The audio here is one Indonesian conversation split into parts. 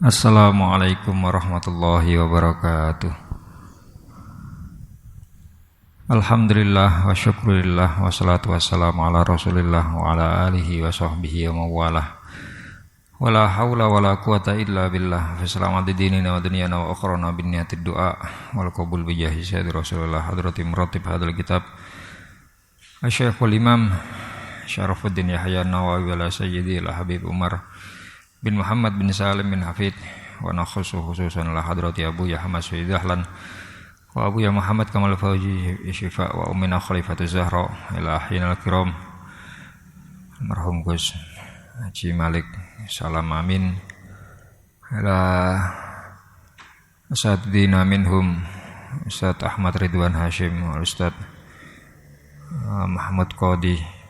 Assalamualaikum warahmatullahi wabarakatuh. Alhamdulillah wa syukurillah wassalatu wassalamu ala rasulillah wa ala alihi wa sahbihi wa mawalah. Wala hawla wala quwata illa billah. Fassalamati dinina wa dunyana wa akhrana bin niyatid du'a wal qabul bi jahi sayyidi rasulullah hadrati muratib hadal kitab Asy-Syekhul Imam Syarafuddin Yahya Nawawi wala sayyidi al-Habib Umar bin Muhammad bin Salim bin Hafid wa nakhusu khususan ala hadrati Abu Yahya Sayyid Dahlan wa Abu Ya Muhammad Kamal Fauzi Syifa wa Ummina Khalifatul Zahra ila ahinal kiram marhum Gus Haji Malik salam amin ila asatidina minhum Ustaz Ahmad Ridwan Hashim wa Ustaz Muhammad Qadi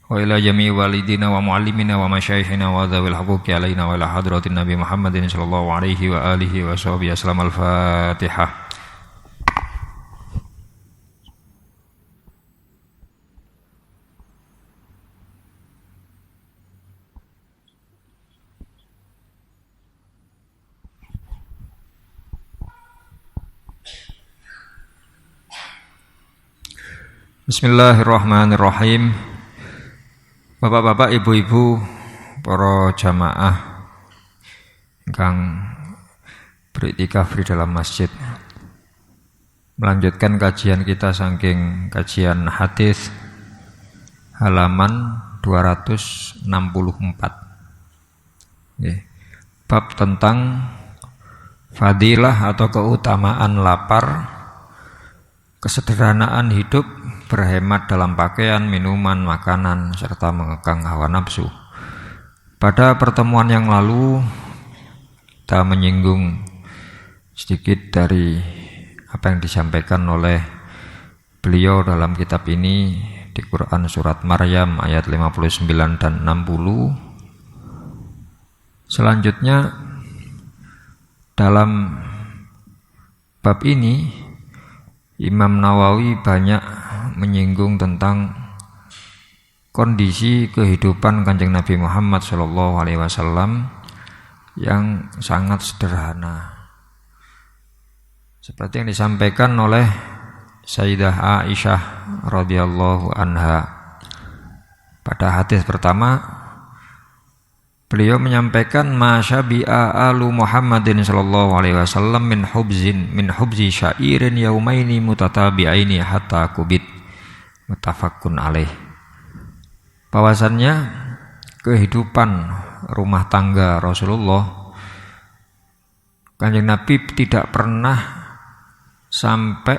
wa ila jami' walidina wa muallimina wa masyayikhina wa dzawil haquqi alaina wa ila hadratin Nabi Muhammadin sallallahu alaihi wa alihi wa sahbihi wasallam. Al-Fatihah. Bismillahirrahmanirrahim. Bapak-bapak, ibu-ibu, para jamaah ingkang beriktikaf di dalam masjid, melanjutkan kajian kita saking kajian hadis halaman 264. Bab tentang fadilah atau keutamaan lapar, kesederhanaan hidup, berhemat dalam pakaian, minuman, makanan, serta mengekang hawa nafsu. Pada pertemuan yang lalu kita menyinggung sedikit dari apa yang disampaikan oleh beliau dalam kitab ini di Quran surat Maryam ayat 59 dan 60. Selanjutnya dalam bab ini Imam Nawawi banyak menyinggung tentang kondisi kehidupan Kanjeng Nabi Muhammad SAW yang sangat sederhana, seperti yang disampaikan oleh Sayyidah Aisyah radhiyallahu anha. Pada hadis pertama beliau menyampaikan masyabi'a alu Muhammadin sallallahu alaihi wasallam min hubzi syairin yaumaini mutatabi'aini hatta kubit, muttafaqun alaih. Bahwasannya kehidupan rumah tangga Rasulullah, Kanjeng Nabi tidak pernah sampai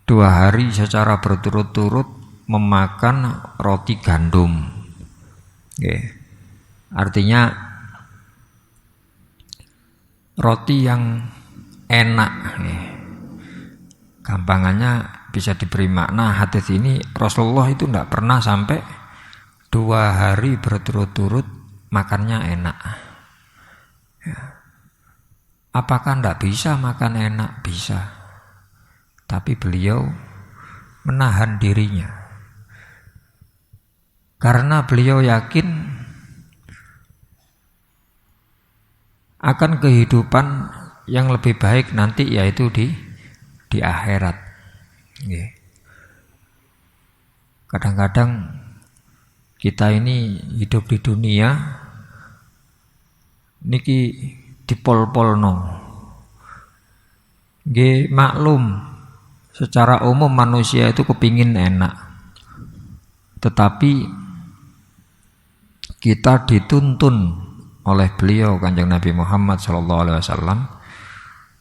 2 hari secara berturut-turut memakan roti gandum. Artinya roti yang enak. Gampangannya bisa diberi makna hadis ini, Rasulullah itu tidak pernah sampai 2 hari berturut-turut makannya enak. Apakah tidak bisa makan enak? Bisa. Tapi beliau menahan dirinya karena beliau yakin akan kehidupan yang lebih baik nanti, yaitu di akhirat. Kadang-kadang kita ini hidup di dunia niki dipol-polno. Maklum secara umum manusia itu kepingin enak, tetapi kita dituntun oleh beliau Kanjeng Nabi Muhammad SAW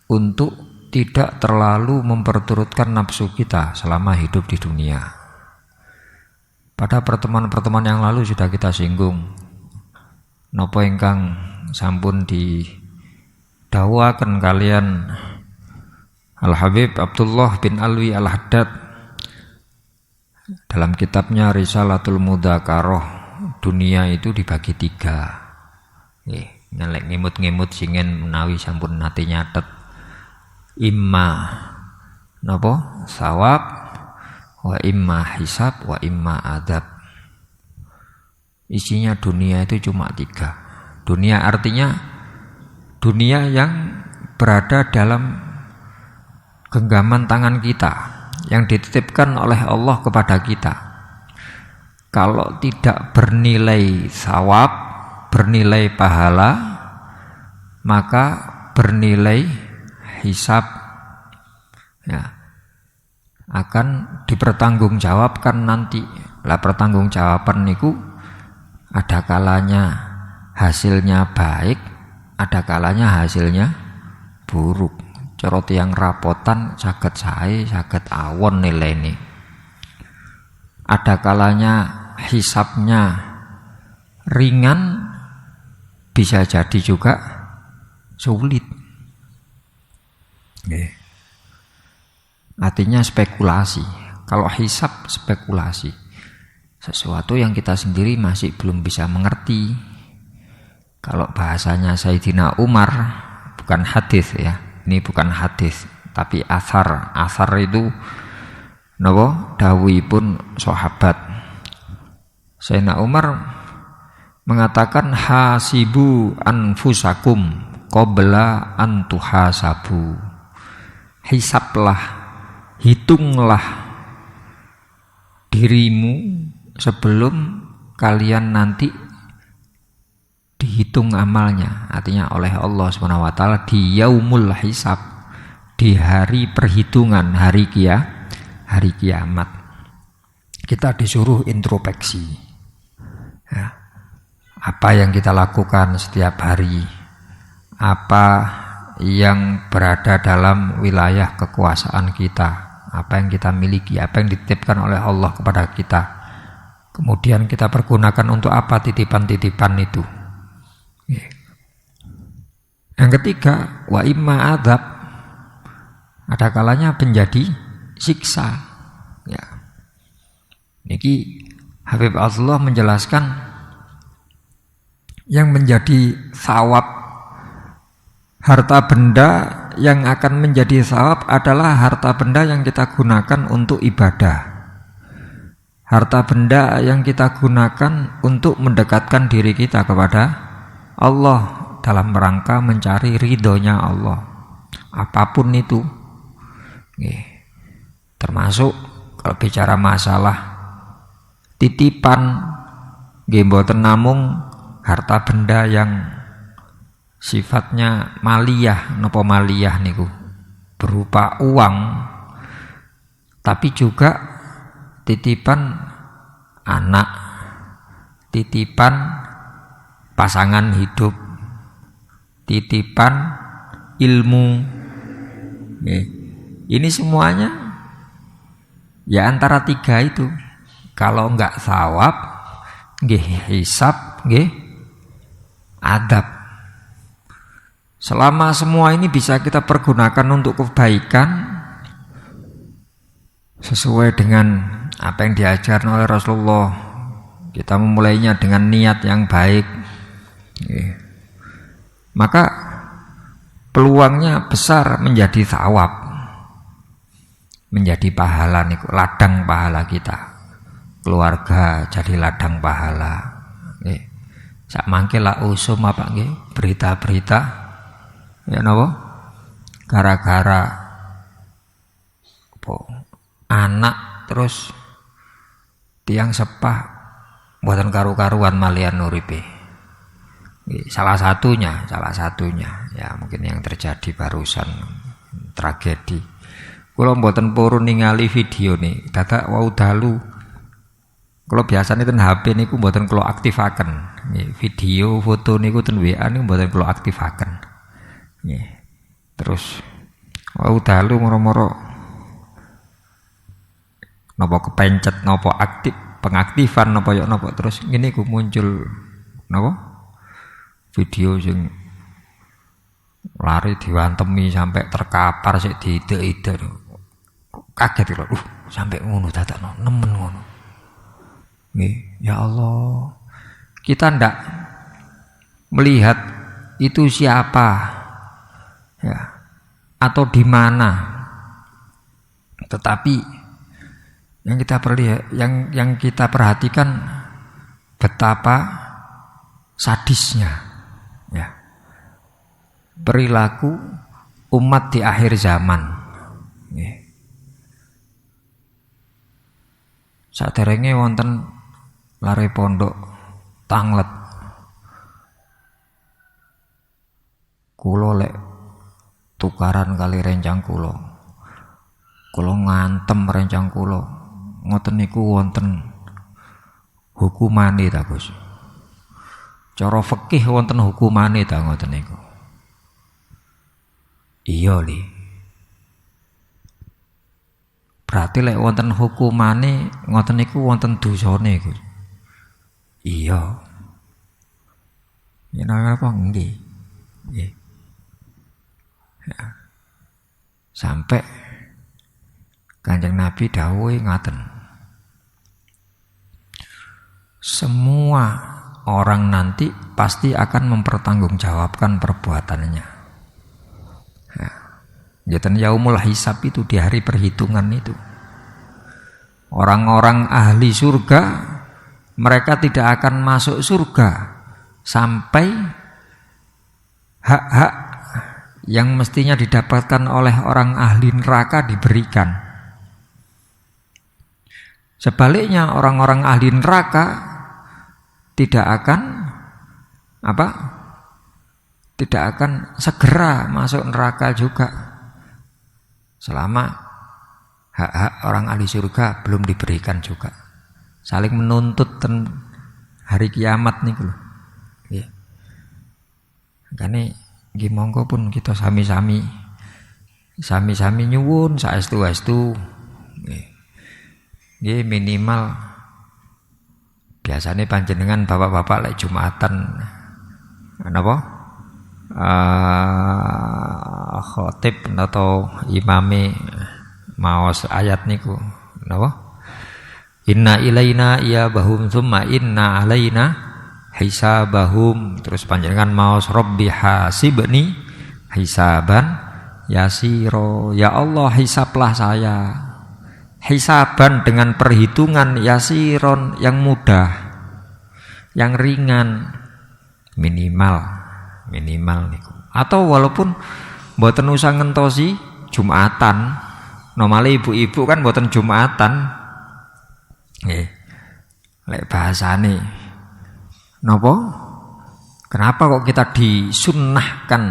untuk tidak terlalu memperturutkan nafsu kita selama hidup di dunia. Pada pertemuan-pertemuan yang lalu sudah kita singgung napa ingkang sampun didhawuhaken kalian Al-Habib Abdullah bin Alwi Al-Haddad dalam kitabnya Risalatul Mudzakarah. Dunia itu dibagi 3. Ngelek ngimut-ngimut singen menawi sampun nate nyatet. Imma napa? Sawab, wa imma hisab, wa imma adab. Isinya dunia itu cuma 3. Dunia artinya dunia yang berada dalam genggaman tangan kita, yang dititipkan oleh Allah kepada kita. Kalau tidak bernilai thawab, bernilai pahala, maka bernilai hisab, ya, akan dipertanggungjawabkan nanti. Lah pertanggungjawaban niku ada kalanya hasilnya baik, ada kalanya hasilnya buruk. Cara tiyang rapotan saged sae, saged awon nilainya. Ada kalanya hisabnya ringan, bisa jadi juga sulit. Artinya spekulasi. Kalau hisab spekulasi, sesuatu yang kita sendiri masih belum bisa mengerti. Kalau bahasanya Sayyidina Umar, bukan hadis ya, ini bukan hadis, tapi asar. Asar itu napa? Dawuhipun sahabat. Sayyidina Umar mengatakan hasibu anfusakum qabla an tuhasabu. Hisablah, hitunglah dirimu sebelum kalian nanti dihitung amalnya. Artinya oleh Allah Subhanahu wa taala di yaumul hisab, di hari perhitungan, hari kiamat. Kita disuruh introspeksi. Ya. Apa yang kita lakukan setiap hari? Apa yang berada dalam wilayah kekuasaan kita? Apa yang kita miliki? Apa yang dititipkan oleh Allah kepada kita? Kemudian kita pergunakan untuk apa titipan-titipan itu? Yang ketiga, wa imma adzab. Ada kalanya menjadi siksa. Ya. Niki Habib Allah menjelaskan yang menjadi thawab, harta benda yang akan menjadi thawab adalah harta benda yang kita gunakan untuk ibadah. Harta benda yang kita gunakan untuk mendekatkan diri kita kepada Allah dalam rangka mencari ridhonya Allah. Apapun itu. Termasuk kalau bicara masalah titipan, nggih mboten namung harta benda yang sifatnya maliyah, napa maliyah niku berupa uang, tapi juga titipan anak, titipan pasangan hidup, titipan ilmu. Ini semuanya ya antara tiga itu. Kalau enggak thawab, nggih hisab, nggih adab. Selama semua ini bisa kita pergunakan untuk kebaikan sesuai dengan apa yang diajarkan oleh Rasulullah, kita memulainya dengan niat yang baik, maka peluangnya besar menjadi thawab, menjadi pahala niku, ladang pahala kita. Keluarga jadi ladang pahala. Sak mangke la usum apa nggih berita-berita ya napa? Gara-gara anak terus tiang sepah mboten karu-karuan malian uripe. Salah satunya ya mungkin yang terjadi barusan tragedi. Kula mboten purun ningali video nih, dadak wau dalu. Kalau biasanya ten HP niku mboten kula aktifaken. Video, foto niku ten WA niku mboten kula aktifaken. Terus wau dalu moro-moro napa kepencet napa aktif pengaktifan napa yo napa terus ngene ku muncul napa video sing lari diwantemi sampai terkapar sik diide-ide. Kaget lho, sampai ngono dadakno nemen ngono. Ya Allah, kita ndak melihat itu siapa, ya, atau di mana, tetapi yang kita yang kita perhatikan betapa sadisnya, perilaku umat di akhir zaman. Nggih. Saderenge wonten lare pondok tanglet. Kula lek tukaran kali rencang kula ngantem rencang kula ngoten niku wonten hukumane ta Gus. Cara fikih wonten hukumane ta ngoten niku. Iya li. Berarti lek wonten hukumane ngoten niku wonten dosane Gus. Iya. Yen apa nggih. Nggih. Ya. Sampai Kanjeng Nabi dawuhe ngaten. Semua orang nanti pasti akan mempertanggungjawabkan perbuatannya. Ya. Jadi yaumul hisab itu di hari perhitungan itu. Orang-orang ahli surga mereka tidak akan masuk surga sampai hak-hak yang mestinya didapatkan oleh orang ahli neraka diberikan. Sebaliknya orang-orang ahli neraka tidak akan tidak akan segera masuk neraka juga selama hak-hak orang ahli surga belum diberikan juga. Saling menuntut hari kiamat niku lho. Nggih. Makane nggih monggo pun kita sami-sami nyuwun saestu-estu nggih. Nggih minimal biasanya panjenengan bapak-bapak lek Jumatan napa? Khotib atau imame maos ayat niku napa? Inna ilaina iyabahum thumma inna alaina hisabahum. Terus panjenengan maos Rabbi hasibni hisaban yasiro. Ya Allah hisablah saya hisaban dengan perhitungan yasiron yang mudah, yang ringan, minimal niku. Atau walaupun mboten usah ngentosi Jumatan, normale ibu-ibu kan mboten Jumatan. Nggih. Lek bahasane napa? Kenapa kok kita disunnahkan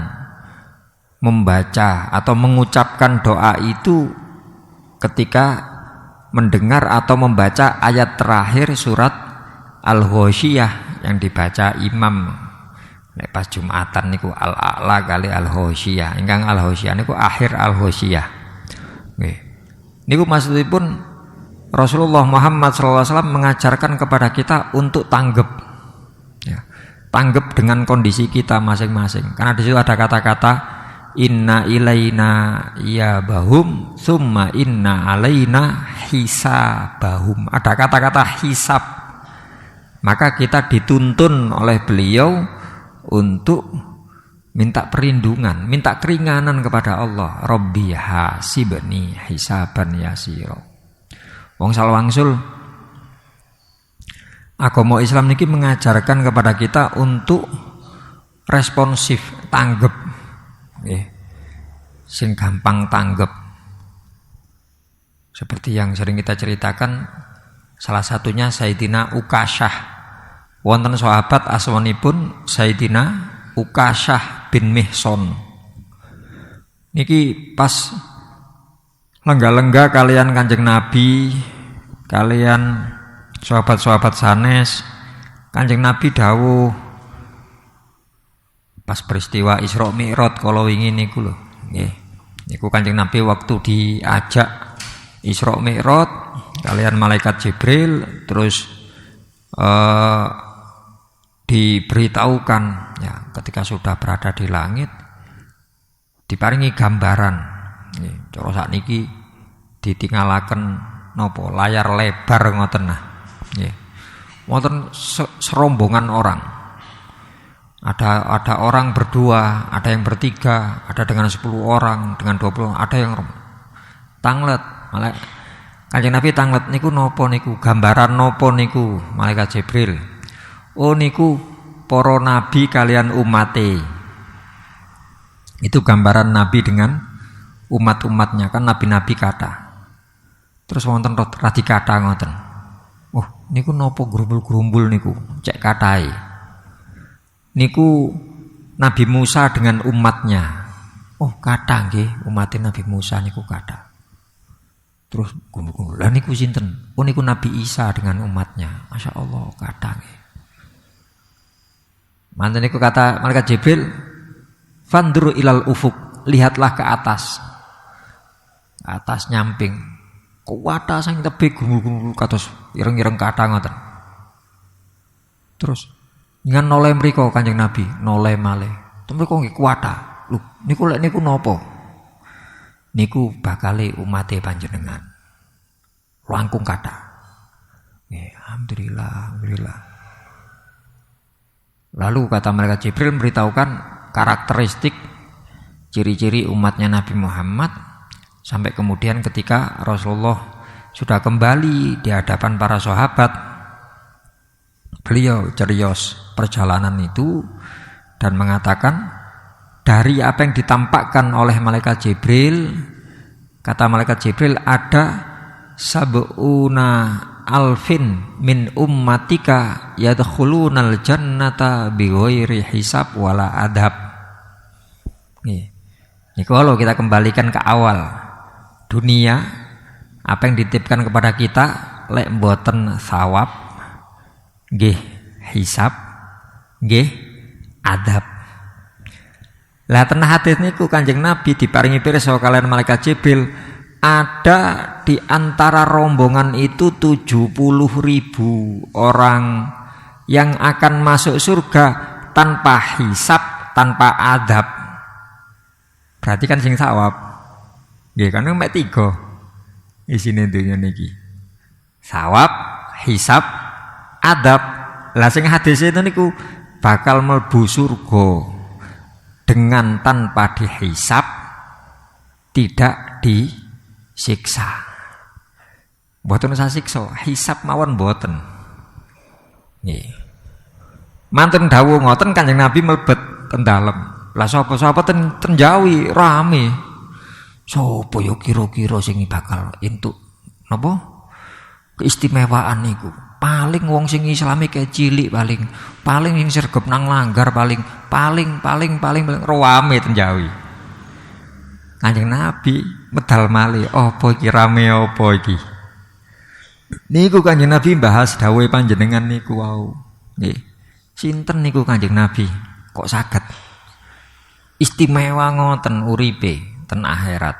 membaca atau mengucapkan doa itu ketika mendengar atau membaca ayat terakhir surat Al-Ghasyiyah yang dibaca imam nek pas Jumatan niku Al-A'la kali Al-Ghasyiyah. Ingkang Al-Ghasyiyah niku akhir Al-Ghasyiyah. Nggih. Niku maksudipun Rasulullah Muhammad SAW mengajarkan kepada kita untuk tanggap, ya, tanggap dengan kondisi kita masing-masing. Karena di situ ada kata-kata inna ilaina iyabahum summa inna alaina hisabahum. Ada kata-kata hisab. Maka kita dituntun oleh beliau untuk minta perlindungan, minta keringanan kepada Allah. Rabbi hasibni hisaban yasira. Wong salwangsul agama Islam niki mengajarkan kepada kita untuk responsif, tanggep. Nggih. Sing gampang tanggep. Seperti yang sering kita ceritakan, salah satunya Sayyidina Ukasyah. Wonten sahabat asmanipun Sayyidina Ukasyah bin Mihson. Niki pas lengga-lengga kalian Kanjeng Nabi, kalian sahabat-sahabat sanes, Kanjeng Nabi dawuh pas peristiwa Isra Mi'raj kala wingi niku lho, nggih. Niku Kanjeng Nabi waktu diajak Isra Mi'raj kalian malaikat Jibril, terus diberitahukan ya ketika sudah berada di langit diparingi gambaran. Nggih, cara sakniki ditingalaken napa layar lebar ngoten nah. Nggih. Wonten serombongan orang. Ada orang berdua, ada yang bertiga, ada dengan 10 orang, dengan 20, ada yang tanglet. Malah Kanjeng Nabi tanglet niku napa niku? Gambaran napa niku? Malaikat Jibril. Oh niku para nabi kalian umate. Itu gambaran Nabi dengan umat-umatnya, kan nabi-nabi kata. Terus wonten radi kata ngoten. Oh, niku nopo grumbul-grumbul niku, cek katai. Niku Nabi Musa dengan umatnya. Oh, kata nggih, umatnya Nabi Musa niku kata. Terus grumbul-grumbul. Lah niku sinten? Oh, niku Nabi Isa dengan umatnya. Masya Allah, kata nggih. Manten niku kata malaikat Jibril, "Fanduru ilal ufuk." Lihatlah ke atas. Atas nyamping. Kuwata sing tebih gumul-gumul kados ireng-ireng kathah ngoten. Terus dengan noleh mriko Kanjeng Nabi, noleh malih. Mriko nggih kuwata. Lho, niku lek niku napa? Niku bakale umate panjenengan. Langkung kathah. Nggih, alhamdulillah. Lalu kata malaikat Jibril memberitahukan karakteristik ciri-ciri umatnya Nabi Muhammad. Sampai kemudian ketika Rasulullah sudah kembali di hadapan para sahabat, beliau cerios perjalanan itu dan mengatakan dari apa yang ditampakkan oleh malaikat Jibril, kata malaikat Jibril, ada sab'una alfin min ummatika yadkhulunal jannata bighairi hisab wala adab. Ini kalau kita kembalikan ke awal dunia, apa yang dititipkan kepada kita lek mboten thawab nggih hisab nggih adab. Lah ten hadis niku Kanjeng Nabi diparingi pirsa kalian malaikat Jibril, ada di antara rombongan itu 70.000 orang yang akan masuk surga tanpa hisab, tanpa adab. Berarti kan sing thawab. Nggih, kan mek 3 isine dunya niki. Thawab, hisab, adab. Lah sing hadis itu niku bakal mlebu surga dengan tanpa dihisab, tidak disiksa. Mboten usah siksa, hisab mawon mboten. Nggih. Mantun dawuh ngoten Kanjeng Nabi mlebet ten dalem. Lah sapa-sapa ten Jawi rame. Sopo yo kira-kira sing bakal entuk napa keistimewaan niku. Paling wong sing islami kayak cilik paling sing sregep nang langgar paling rame ten Jawi. Kanjeng Nabi medal malih, apa iki rame apa iki? Niku Kanjeng Nabi bahas dawuhe panjenengan niku wau. Nggih. Sinten niku Kanjeng Nabi kok saged istimewa ngoten uripe ten akhirat.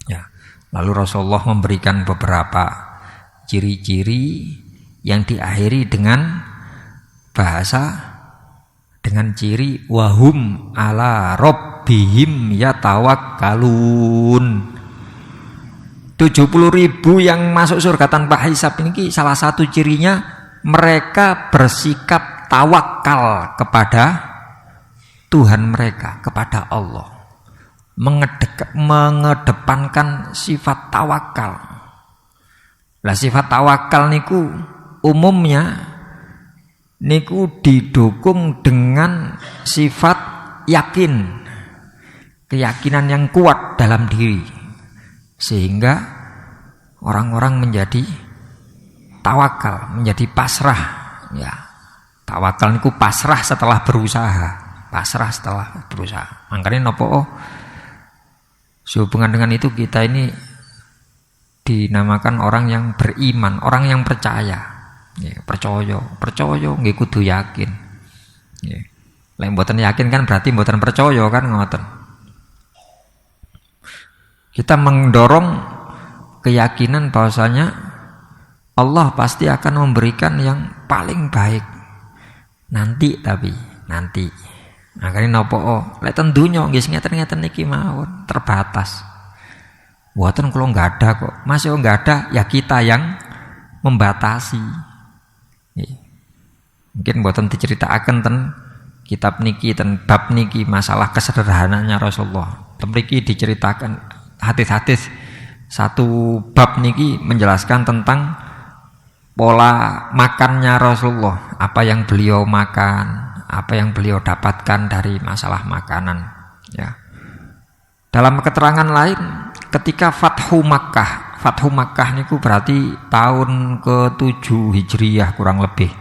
Ya. Lalu Rasulullah memberikan beberapa ciri-ciri yang diakhiri dengan bahasa dengan ciri wahum ala rabbihim yatawakkalun. 70.000 yang masuk surga tanpa hisab ini salah satu cirinya mereka bersikap tawakal kepada Tuhan mereka, kepada Allah. Mengedepankan sifat tawakal. Lah sifat tawakal niku umumnya niku didukung dengan sifat yakin, keyakinan yang kuat dalam diri, sehingga orang-orang menjadi tawakal, menjadi pasrah. Ya, tawakal niku pasrah setelah berusaha. Makanya nopo sehubungan dengan itu kita ini dinamakan orang yang beriman, orang yang percaya. Ya, percaya nggih kudu yakin. Ya. Lek mboten yakin kan berarti mboten percaya kan ngoten. Kita mendorong keyakinan bahwasanya Allah pasti akan memberikan yang paling baik. Nanti. Makanya nopo lek ten donya nggih sing ngeten-ngeten niki mawon terbatas. Mboten kula enggak ada kok. Masih enggak ada ya kita yang membatasi. Mungkin mboten diceritakaken ten kitab niki ten bab niki masalah kesederhanaannya Rasulullah. Ten mriki diceritakan hadis-hadis satu bab niki menjelaskan tentang pola makannya Rasulullah, apa yang beliau makan, apa yang beliau dapatkan dari masalah makanan. Dalam keterangan lain, ketika Fathu Makkah niku berarti tahun ke-7 Hijriyah kurang lebih.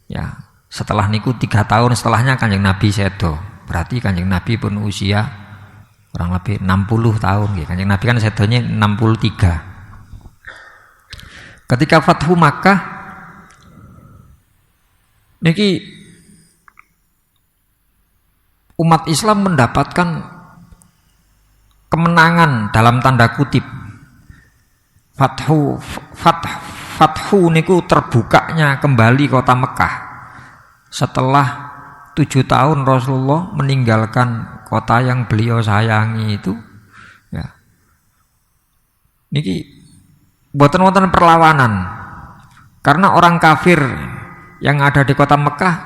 Ya, setelah niku 3 tahun setelahnya Kanjeng Nabi sedo. Berarti Kanjeng Nabi pun usia kurang lebih 60 tahun. Ya. Kanjeng Nabi kan sedonya 63. Ketika Fathu Makkah niki umat Islam mendapatkan kemenangan dalam tanda kutip. Fathu niku terbukanya kembali kota Mekah setelah 7 tahun Rasulullah meninggalkan kota yang beliau sayangi itu. Ya. Niki boten-boten perlawanan, karena orang kafir yang ada di kota Mekah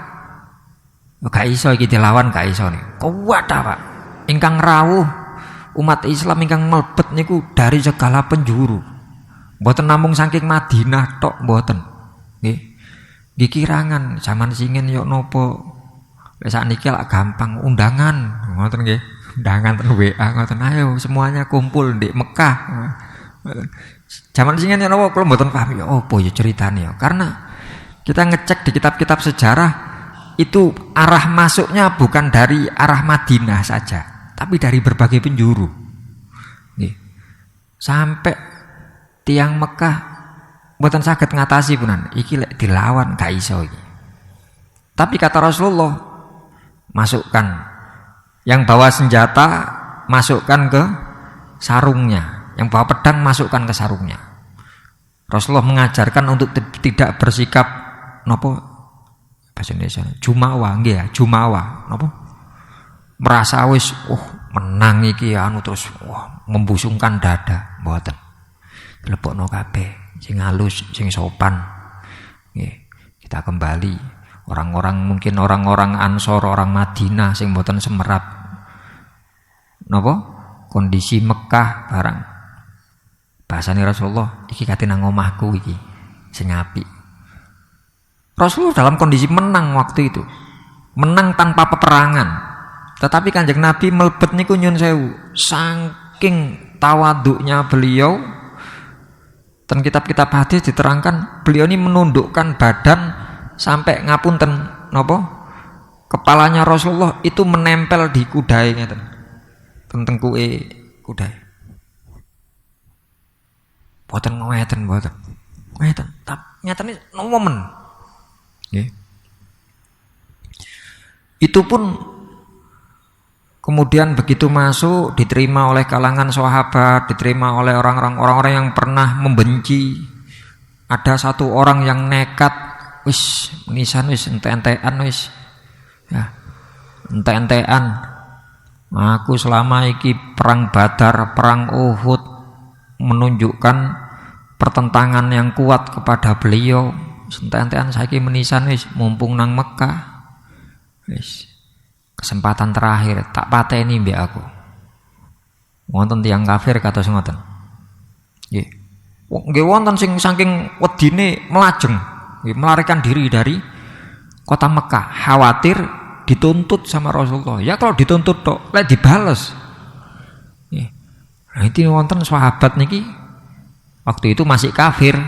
gak iso iki dilawan, gak iso nih. Kuat Pak, ingkang rawuh umat Islam ingkang mlebet niku dari segala penjuru. Mboten namung saking Madinah tok mboten. Nggih. Nggih kirangan zaman singen yo nopo. Wis sakniki lak gampang undangan, ngoten nggih. Undangan ten WA ngoten, ayo semuanya kumpul di Mekah. Zaman singen yo nopo kula mboten paham yo opo yo ceritane yo. Karena kita ngecek di kitab-kitab sejarah itu arah masuknya bukan dari arah Madinah saja, tapi dari berbagai penjuru. Nggih. Sampai tiang Mekah mboten saged ngatasi punan. Iki lek dilawan gak iso iki. Tapi kata Rasulullah, masukkan yang bawa senjata, masukkan ke sarungnya. Yang bawa pedang masukkan ke sarungnya. Rasulullah mengajarkan untuk tidak bersikap nopo bahasa Indonesia jumawa nggih ya, jumawa nopo merasa wis menang iki anu terus membusungkan dada mboten. Lebokno kabeh sing halus sing sopan. Nggih, kita kembali mungkin orang-orang Ansor, orang Madinah sing mboten semerap napa kondisi Mekah barang. Bahasane Rasulullah, iki kate nang omahku iki sing apik. Rasulullah dalam kondisi menang waktu itu. Menang tanpa peperangan. Tetapi Kanjeng Nabi melebet niku nyun sewu. Saking tawaduknya beliau, dan kitab-kitab hadis diterangkan beliau ini menundukkan badan sampai ngapunten napa? Kepalanya Rasulullah itu menempel di kudai ngeten. Tengkuke kudai. Boten ngeten. Tapi nyatane momen. Nggih. Itu pun kemudian begitu masuk diterima oleh kalangan sahabat, diterima oleh orang-orang yang pernah membenci. Ada satu orang yang nekat, wis menisan wis ente-entean wis. Ya. Ente-entean. Aku selama iki perang Badar, perang Uhud menunjukkan pertentangan yang kuat kepada beliau. Ente-entean saiki menisan wis mumpung nang Mekah. Wis kesempatan terakhir tak pateni mbek aku. Wonten tiyang kafir kados ngoten. Nggih. Nggih wonten sing saking wedine melajeng, nggih melarikan diri dari kota Mekah, khawatir dituntut sama Rasulullah. Ya kalau dituntut tok, lek dibales. Nggih. Nah, itu wonten sahabat niki waktu itu masih kafir,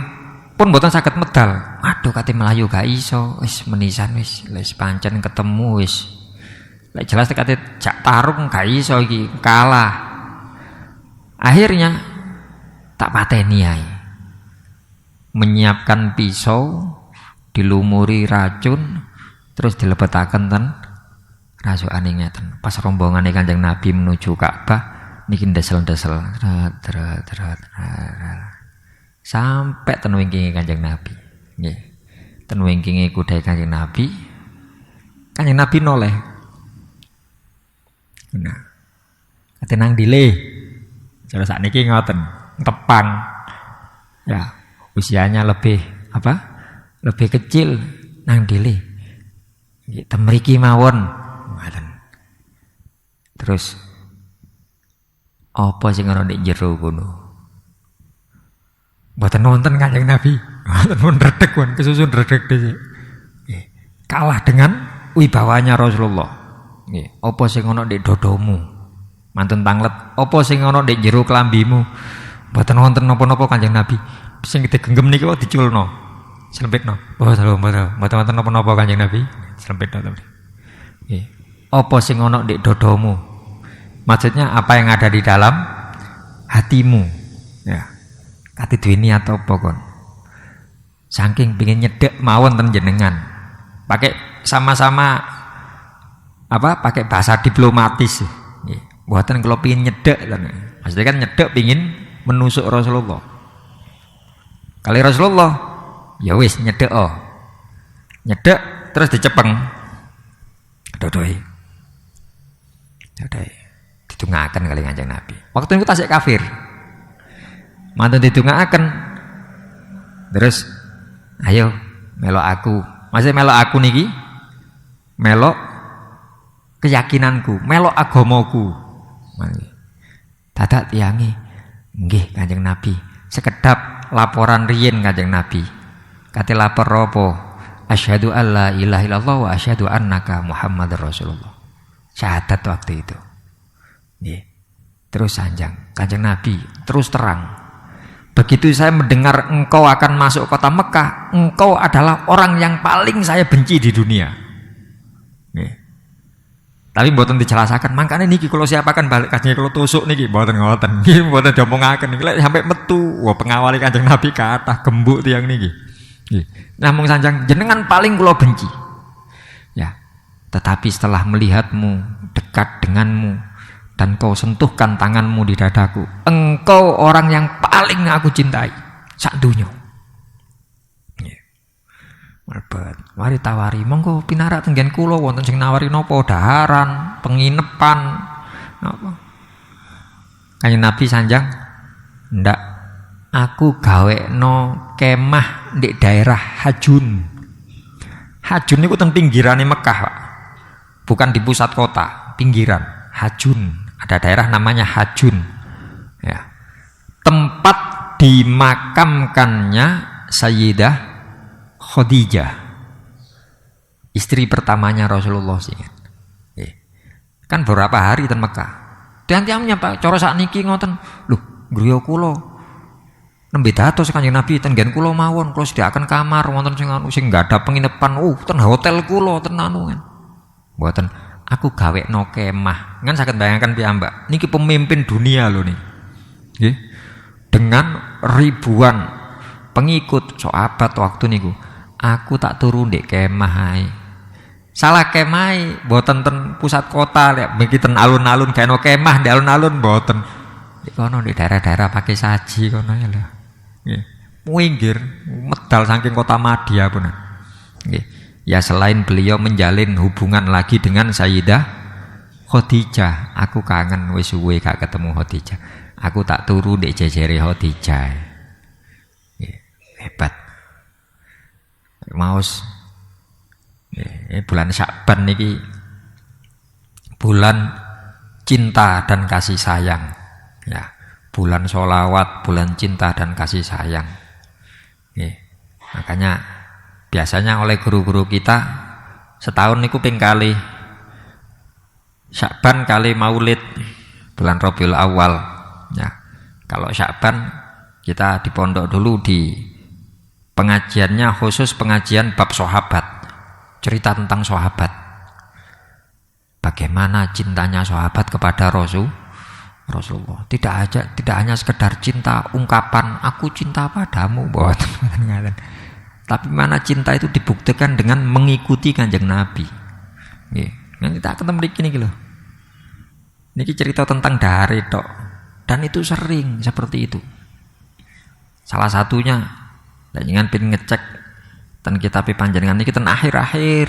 pun mboten saged medal. Aduh kate melayu gak iso, wis menisan wis pancen ketemu wis. Lek jelas kate jak tarung gak iso iki, kalah. Akhirnya tak pateni ae. Menyiapkan pisau, dilumuri racun, terus dilebetaken ten rasukane ngeten. Pas rombongane Kanjeng Nabi menuju Ka'bah niki ndesel-ndesel sampai ten wingkinge Kanjeng Nabi. Nggih. Ten wingkinge kudai Kanjeng Nabi. Kanjeng Nabi noleh. Nah. Kate nang dile. Cara sakniki ngoten, tepang. Ya, usianya lebih lebih kecil nang dile. Nggih, temriki mawon. Ngoten. Terus apa sing ana nek jero kono? Mboten nonton Kanjeng Nabi. Mboten pun redeg pun kesusun redeg dhisik. Nggih. Kalah dengan wibawanya Rasulullah. Nggih. Apa sing ana nek dodomu? Mantun tanglet, apa sing ana ndek jero klambimu? Mboten wonten napa-napa Kanjeng Nabi. Sing digenggam niki kok diculno. Slempitno. Mboten wonten napa-napa Kanjeng Nabi. Slempitno to. Nggih. Apa sing ana ndek dodomu? Maksudnya apa yang ada di dalam hatimu? Ya. Kate duwe niat apa kon? Saking pengin nyedek mawon ten jenengan. Pakai sama-sama pakai bahasa diplomatis. Nggih. Buatan kalau pingin nyedek kan, maksudnya kan nyedek pingin menusuk Rasulullah. Kali Rasulullah, ya wis nyedek nyedek terus dicepeng, dodoi, ditunggakan kali Kanjeng Nabi. Waktu itu tasik kafir, mantun ditunggakan, terus, ayo melok aku, maksudnya melok aku niki, melok keyakinanku, melok agamaku. Dadak tiyangi nggih Kanjeng Nabi sekedap laporan riyin Kanjeng Nabi kate lapor apa asyhadu alla ilaha illallah wa asyhadu annaka muhammadar rasulullah syahadat waktu itu nggih terus sanjang Kanjeng Nabi terus terang begitu saya mendengar engkau akan masuk kota Mekah engkau adalah orang yang paling saya benci di dunia nggih. Tapi mboten dijelasaken, mangkane niki kalau siapakan balik Kanjeng kalau tusuk niki mboten ngoten. Nggih mboten diomongaken niki lek sampai metu. Wah pengawali Kanjeng Nabi kathah gembuk tiyang niki. Nggih. Namung sanjang jenengan paling kula benci. Ya. Tetapi setelah melihatmu dekat denganmu dan kau sentuhkan tanganmu di dadaku, engkau orang yang paling aku cintai sak donya. Mari tawari monggo pinarak tenggen kula wonten sing nawari napa daharan, penginepan napa. Kanjeng Nabi sanjang ndak aku gawekno kemah di daerah Hajun. Hajun niku teng pinggirane Mekah, Pak. Bukan di pusat kota, pinggiran. Hajun, ada daerah namanya Hajun. Ya. Tempat dimakamkannya Sayyidah Khadijah, istri pertamanya Rasulullah sih. Kan beberapa hari ten Mekah. Tiang-tiangnya Pak, cara sakniki ngoten. Lho, griya kula nembe dados Kanjeng Nabi ten nggen kula mawon, kula sediakaken kamar wonten sing enggak ada penginapan. Ten hotel kula ten anu kan. Mboten, aku gawekno kemah. Kan saged bayangkan piyambak. Niki pemimpin dunia lho nih. Nggih. Dengan ribuan pengikut sahabat waktu niku. Aku tak turu ndek kemah ae. Salah kemah mboten ten pusat kota lek mriki ten alun-alun gaeno kemah ndek alun-alun mboten. Ndek kono ndek daerah-daerah pakai saji kono ya lho. Nggih. Pinggir medal saking kota Madya pun. Nggih. Ya selain beliau menjalin hubungan lagi dengan Sayyidah Khadijah, aku kangen wis suwe gak ketemu Khadijah. Aku tak turu ndek jejere Khadijah. Nggih. Hebat. Maos bulan Sya'ban niki bulan cinta dan kasih sayang ya, bulan sholawat, bulan cinta dan kasih sayang. Makanya biasanya oleh guru-guru kita setahun niku ping kali Sya'ban kali Maulid bulan Rabiul Awal ya. Kalau Sya'ban kita di pondok dulu di pengajiannya khusus pengajian bab sahabat, cerita tentang sahabat, bagaimana cintanya sahabat kepada Rasulullah. Tidak hanya sekedar cinta ungkapan aku cinta padamu, tapi mana cinta itu dibuktikan dengan mengikuti Kanjeng Nabi. Nanti tak ketemu niki loh. Niki cerita tentang dahare tok, dan itu sering seperti itu. Salah satunya jangan pengen ngecek ten kitab panjenengan niki ten akhir-akhir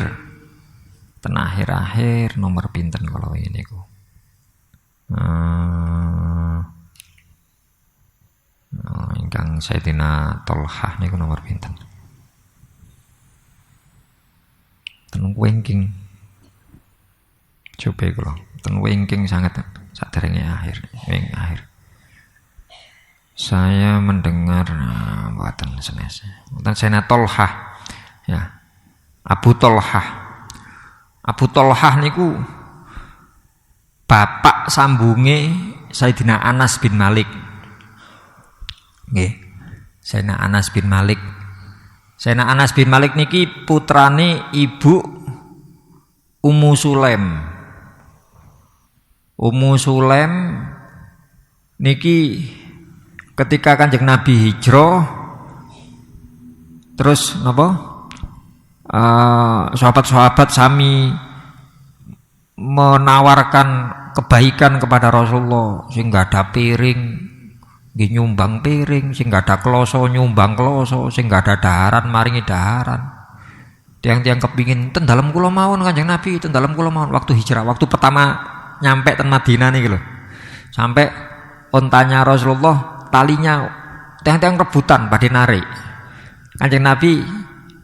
nomor pinten kalau ini ku ingkang Sayyidina Tolhah niku nomor pinten ten wingking coba kula ten wingking sangat saderenge akhir saya mendengar buatan senes buatan Sayyidina Tolhah ya, Abu Tolhah niku bapak sambunge Sayyidina Anas bin Malik. Nggih. Sayyidina Anas bin Malik. Sayyidina Anas bin Malik niki putrane Ibu Ummu Sulaim. Ummu Sulaim niki ketika Kanjeng Nabi hijrah terus napa? Sahabat-sahabat sami menawarkan kebaikan kepada Rasulullah, sing nggak ada piring nggih nyumbang piring, sing nggak ada kloso nyumbang kloso, sing nggak ada daharan maringi daharan. Tiang-tiang kepingin ten dalem kula mawon Kanjeng Nabi, ten dalem kula mawon waktu hijrah, waktu pertama nyampe ten Madinah niki lho. Sampai ontanya Rasulullah talinya tiang-tiang rebutan pada narik. Kanjeng Nabi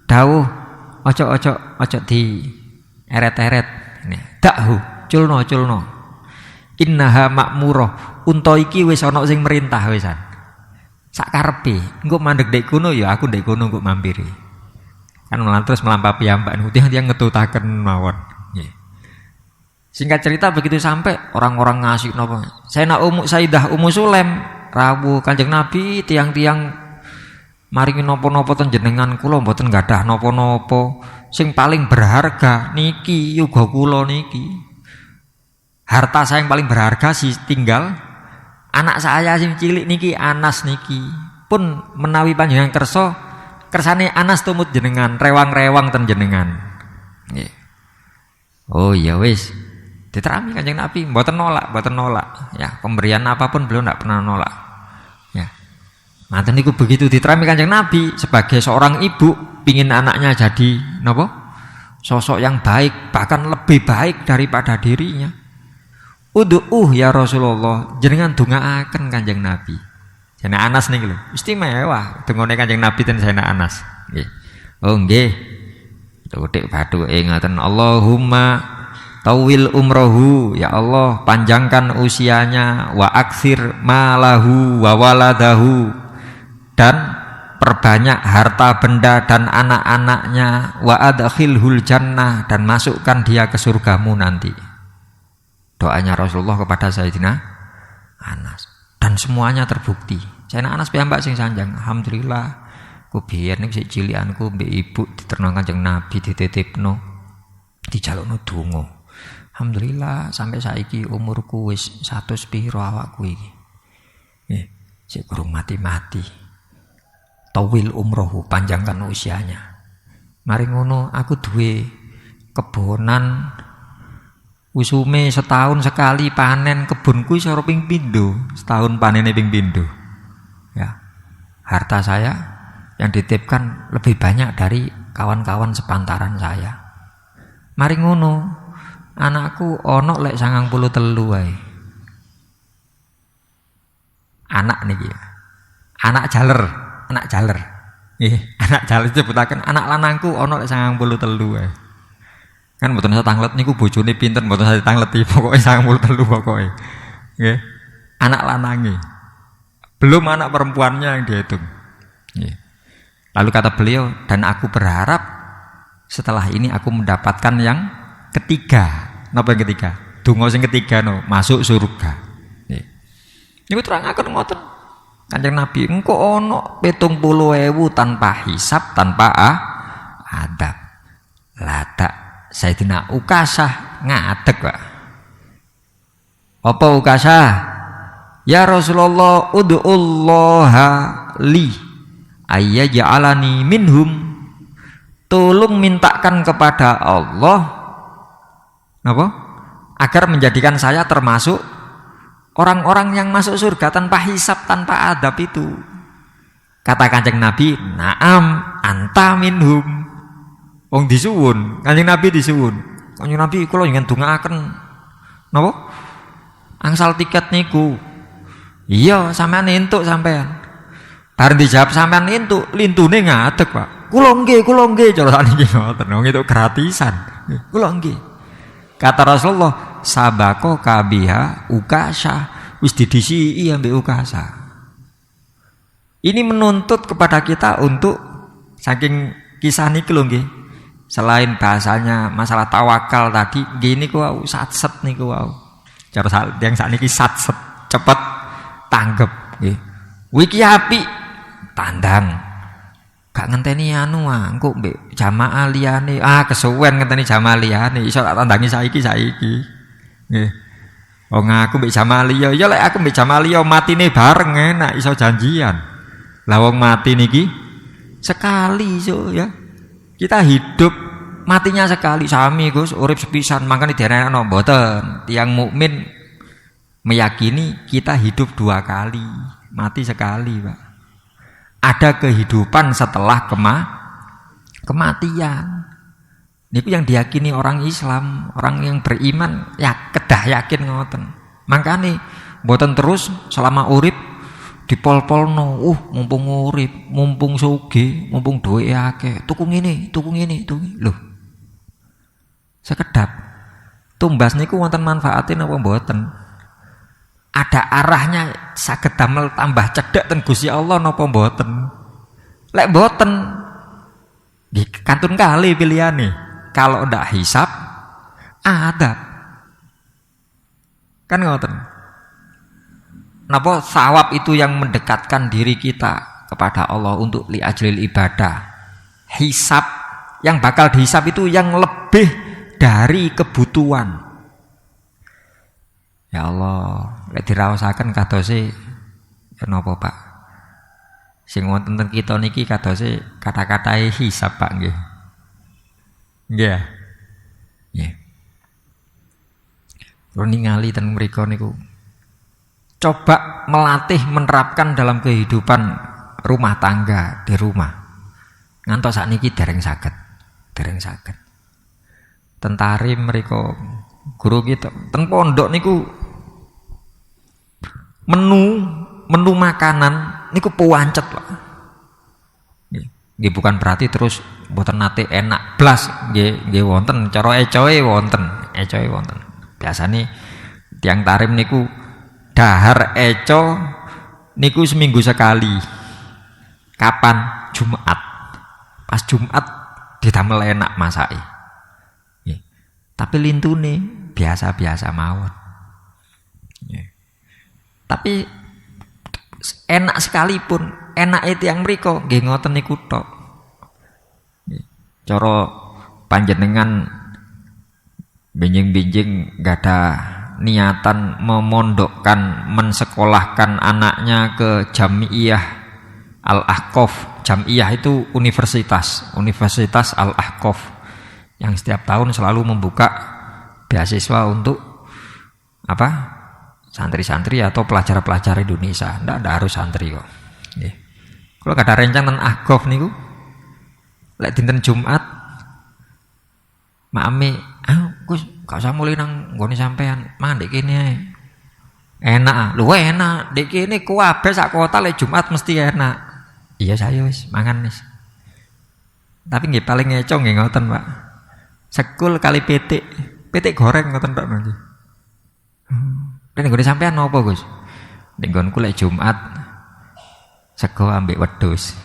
dawuh ojo di eret-eret. Dakhu culno innaha makmurah, unta iki wis ana sing merintah wisan sak karepe engko mandeg ndek kono ya aku ndek kono engko mampiri kan terus melampaui piyambak niku tiyang ngetutaken mawon nggih. Singkat cerita begitu sampai orang-orang ngasih napa Sayyidah Ummu Sulaim rawuh Kanjeng Nabi, tiang-tiang maringi napa-napa ten jenengan kula mboten gadah napa-napa. Sing paling berharga niki yuga kula niki. Harta saya yang paling berharga sih tinggal anak saya sing cilik niki Anas niki. Pun menawi panjenengan kersa kersane Anas tumut jenengan, rewang-rewang ten jenengan. Nggih. Oh iya wis. Diterami Kanjeng Nabi, mboten nolak. Ya, pemberian apapun beliau tidak pernah nolak. Ya. Manten niku begitu diterami Kanjeng Nabi sebagai seorang ibu pingin anaknya jadi napa? Sosok yang baik, bahkan lebih baik daripada dirinya. Ya Rasulullah, jenengan dongaaken Kanjeng Nabi. Sayyidina Anas niku lho, istimewa dongane Kanjeng Nabi ten Sayyidina Anas. Nggih. Oh nggih. Tutik bathuke ngaten, Allahumma tawil umrohu, ya Allah panjangkan usianya, wa aksir malahu wa waladahu, dan perbanyak harta benda dan anak-anaknya, wa adkhilhul jannah, dan masukkan dia ke surgamu nanti. Doanya Rasulullah kepada Sayyidina Anas, dan semuanya terbukti. Sayyidina Anas piyambak sing sanjang, alhamdulillah ku biyen nek sik cilikanku mbek ibu diterno Kanjeng Nabi dititipno dijalukno donga. Alhamdulillah sampai saiki umurku wis 100 piro awakku iki. Nggih, sik kurang mati-mati. Tawil umrohu, panjangkan usianya. Mari ngono aku duwe kebonan usume setahun sekali panen, kebunku iso ping pindho, setahun panene ping pindho. Ya. Harta saya yang dititipkan lebih banyak dari kawan-kawan sepantaran saya. Mari ngono, anakku ono lek 93 wae. Anak niki. Anak jaler. Nggih, anak jaler disebutaken anak lanangku ana lek 93 wae. Kan mboten usah tanglet niku bojone pinten, mboten usah ditangleti, pokoke 93 pokoke. Nggih. Anak lanange. Belum anak perempuannya yang dihitung. Nggih. Lalu kata beliau, dan aku berharap setelah ini aku mendapatkan yang ketiga. Napa yang ketiga? Donga sing ketiga no, masuk surga. Nggih. Niku terangaken ngoten. Kanjeng Nabi engko ono 70.000 tanpa hisab, tanpa adab. Lada Sayyidina Ukasah ngadeg, Pak. Apa Ukasah? Ya Rasulullah, ud'ullaha li ayyaj'alani minhum. Tolong mintakan kepada Allah napa? Agar menjadikan saya termasuk orang-orang yang masuk surga tanpa hisab, tanpa adab itu. Kata Kanjeng Nabi, "Na'am, anta minhum." Wong disuwun, Kanjeng Nabi disuwun. Kanjeng Nabi kula njenengan dongaaken napa? Angsal tiket niku. Iya, sampean entuk sampean. Bar dijawab sampean entuk, lintune ngadeg, Pak. Kula nggih, cara sakniki ngoten. Wong itu gratisan. Kula nggih. Kata Rasulullah, sabako kabiha Ukasah, wis didisi ambek Ukasah. Ini menuntut kepada kita untuk saking kisah niki lho nggih. Selain bahasanya masalah tawakal tadi, gini ku wau satset niku wau. Cara yang sakniki sat cepet tanggep nggih. Wiki apik tandang. Gak ngenteni anu engko mbek jamaah liyane. Kesuwen ngenteni jamaah liyane iso tak tandangi saiki. Nggih. Wong aku mbek jamaah liya, ya lek aku mbek jamaah liya matine bareng enak iso janjian. Lah wong mati niki sekali so ya. Kita hidup matinya sekali sami Gus, urip sepisan mangkane diarani mboten. Tiang mukmin meyakini kita hidup 2 kali, mati sekali, Pak. Ada kehidupan setelah kematian. Niku yang diyakini orang Islam, orang yang beriman ya kedah yakin ngoten. Mangkane mboten terus selama urip dipol-polno, mumpung urip, mumpung sugih, mumpung duwe akeh, tuku ngene. Lho. Sekedap tumbas niku wonten manfaatnya napa mboten? Ada arahnya saged damel tambah cedhak ten Gusti Allah napa mboten? Lek mboten nggih kantun kali pilihane. Kalau ndak hisab adab. Kan ngoten. Napa sawab itu yang mendekatkan diri kita kepada Allah untuk li ajlil ibadah. Hisab yang bakal dihisab itu yang lebih dari kebutuhan. Ya Allah, lek diraosaken kadose napa Pak? Sing wonten ten kita niki kadose kata-katae hisab Pak nggih. Nggih. Nggih. Kula ningali ten mriku niku coba melatih menerapkan dalam kehidupan rumah tangga di rumah. Ngantos sakniki dereng saged. Tentarim mriku guru kita ten pondok niku menu makanan niku puancet Pak. Nggih bukan berarti terus mboten nate enak blas nggih wonten cara ecoe wonten. Biasane tiang tarim niku dahar eco niku seminggu sekali. Kapan? Jumat. Pas Jumat didamel enak masake. Tapi lintune biasa-biasa mawon. Tapi enak sekalipun, enak itu yang mriko nggih ngoten niku tok. Cara panjenengan benjing-benjing gak ada niatan memondokkan, mensekolahkan anaknya ke Jamiah Al-Ahqaf. Jamiah itu universitas Al-Ahqaf yang setiap tahun selalu membuka beasiswa untuk apa? Santri-santri atau pelajar-pelajar Indonesia. Ndak harus santri kok. Nggih. Kalau kada rencang ten Ahqaf niku lek dinten Jumat mame, Gus, gak usah mulih nang nggone sampean, mangan ndek kene ae. Enak, lho enak, ndek kene kuwabe sak kota lek Jumat mesti enak. Iya saya wis mangan wis. Tapi nggih paling ngeco nggih ngoten, Pak. Sekul kali pitik goreng ngoten tok nggih. Nek nggone sampean napa, Gus? Nek nggonku lek Jumat sego ambek wedhus.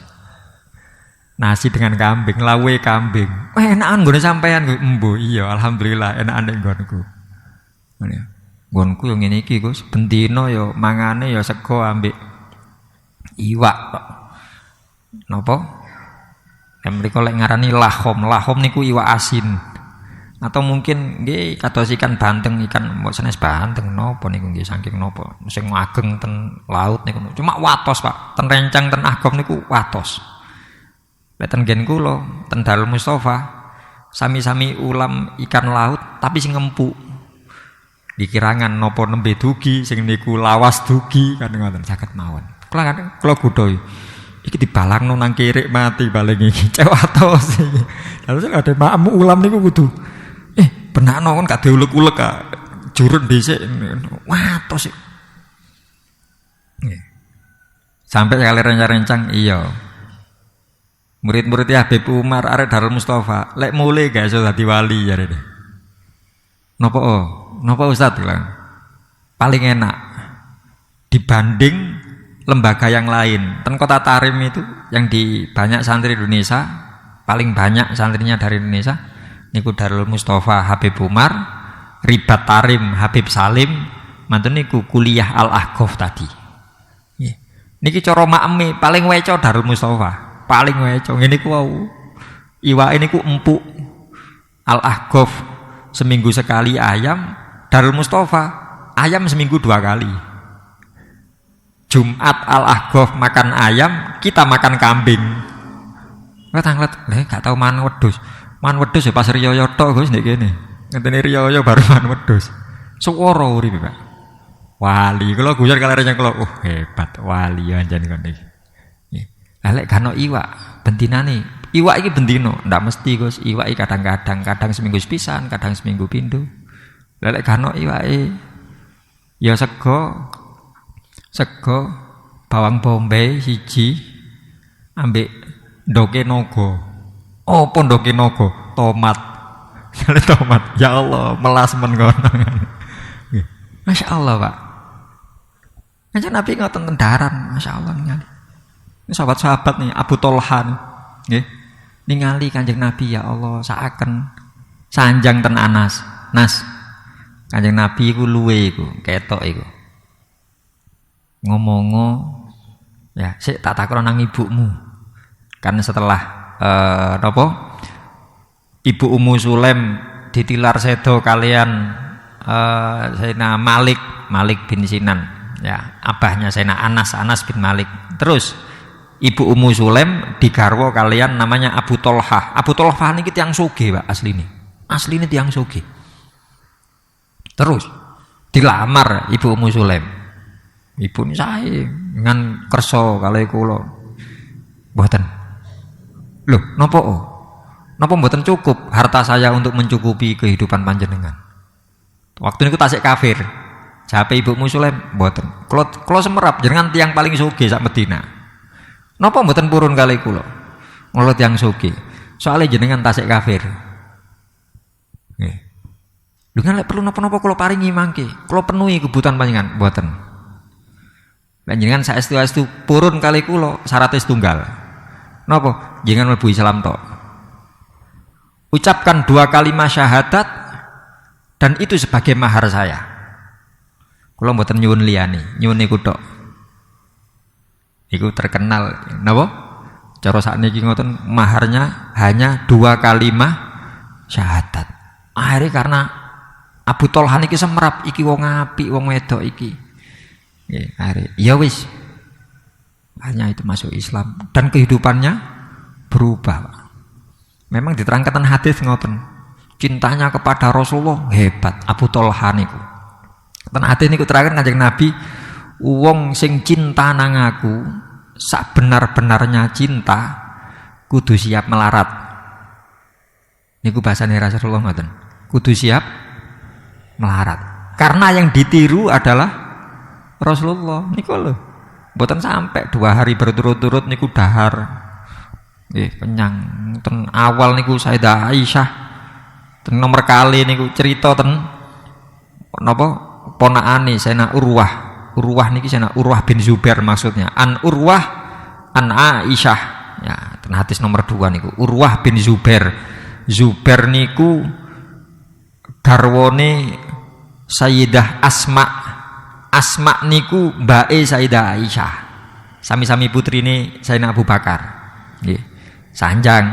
Nasi dengan kambing, lawe kambing. Enakan nggone sampean, Mbo. Iya, alhamdulillah enakan nek nggonku. Ngene. Nggonku yo ngene iki, Gus. Bendina yo mangane yo sego ambek iwak kok. Napa? Yang mriko lek ngarani lahom niku iwak asin. Atau mungkin nggih kados ikan bandeng, ikan mbok senes bandeng napa niku nggih saking napa sing ageng ten laut niku. Cuma watos, Pak. Ten rencang ten Ahqaf niku watos. Lek ten gen kula ten Darul Mustofa sami-sami ulam ikan laut tapi sing empuk. Dikirangan napa nembe dugi sing niku lawas dugi kan ngoten saged mawon. Kula gudhoy. Iki dibalangno nang kirik mati paling iki. Cewatos iki. Lalu ada makmu ulam niku kudu benakno kon gak diulek-ulek kak. Jurun dhisik. Watos sik. Sampai kali rencang-rencang iya. Murid-murid Habib Umar arek Darul Mustofa, lek mulai gak iso dadi wali jarene. Napa Ustaz bilang? Paling enak dibanding lembaga yang lain. Ten Kota Tarim itu yang di banyak santri Indonesia, paling banyak santrinya dari Indonesia niku Darul Mustofa Habib Umar Ribat Tarim Habib Salim mantun niku kuliah Al-Ahqaf tadi. Nggih. Niki cara makeme paling weco Darul Mustafa. Paling weco ngene ku wau. Iwake niku empuk. Al-Ahqaf seminggu sekali ayam, Darul Mustafa ayam seminggu 2 kali. Jumat Al-Ahqaf makan ayam, kita makan kambing. Tanglet, gak tau man wedhus. Man wedhus ya pas riyaya tok Gus nek kene. Ngenteni riyaya baru man wedhus. Suwara uripe, Pak. Wali, kula guyon kalerenya kula, hebat wali anjen kon iki. Lah lek gak ono iwak, bentinane. Iwak iki bendino, ndak mesti Gus. Iwak iki kadang seminggu sepisan, kadang seminggu pindho. Lah lek gak ono iwake ya sego bawang bombay siji ambek ndoke naga. Apa ndoke naga? Tomat. Tomat. Ya Allah, melas men kono. Masya Allah, Pak. Kanjeng Nabi ngoten tendaran, Masya Allah ningali. Ini sahabat-sahabat nih, Abu Tolhan, nggih. Ningali Kanjeng Nabi, ya Allah, saaken sanjang ten Anas. Nas. Kanjeng Nabi iku luwe iku, ketok iku. Ngomongo ya, sik tak takon nang ibumu. Karena setelah napa? Ibu Ummu Sulaim ditilar sedo kalian Sayyidina Malik bin Sinan, ya, abahnya Sayyidina Anas bin Malik. Terus Ibu Ummu Sulaim digarwa kalian namanya Abu Tolhah. Abu Tolhah niki tiyang sugih, Pak, asline tiyang sugih. Terus dilamar Ibu Ummu Sulaim. Ibu ini sae ngan kersa kalih kula. Mboten. Loh, napa? Napa mboten cukup harta saya untuk mencukupi kehidupan panjenengan? Waktu niku tasik kafir. Jape Ibu Ummu Sulaim, mboten. Kula semerap jenengan tiyang paling sugih sak Medina. Napa mboten purun kalih kula? Kula tiyang sugih. Soale jenengan tasik kafir. Nggih. Lho kan lek perlu napa-napa kula paringi mangke. Kula penuhi kebutuhan panjenengan, mboten. Panjenengan saestu-estu purun kali kula syaratnya setunggal. Napa? Jenengan mlebu Islam tok. Ucapkan 2 kalimat syahadat dan itu sebagai mahar saya. Kula mboten nyuwun liyane, nyuwun niku tok. Iku terkenal napa? Cara sakniki ngoten maharnya hanya 2 kalimat syahadat. Akhirnya karena Abu Tolhan iki semerap, iki wong apik, wong wedok iki. Nggih, akhirnya ya wis. Hanya itu masuk Islam dan kehidupannya berubah. Memang diterangkan hadis ngoten. Cintanya kepada Rasulullah hebat Abu Tolhan niku. Ten hadis niku terangkan Kanjeng Nabi, wong sing cinta nang aku, sak benar-benarnya cinta kudu siap melarat. Niku bahasane Rasulullah ngoten. Kudu siap melarat. Karena yang ditiru adalah Rasulullah niku lho. Mboten sampai 2 hari berturut-turut niku dahar. Kenyang. Ten awal niku Sayyidah Aisyah. Ten nomor kali niku cerita ten napa ponakane Sayyidina Urwah. Urwah niki Sayyidina Urwah bin Zubair maksudnya. An Urwah an Aisyah. Ya, ten hadis nomor 2 niku. Urwah bin Zubair. Zubair niku garwane Sayyidah Asma niku mbake Sayyidah Aisyah. Sami-sami putrine Sayyidina Abu Bakar. Nggih. Sanjang.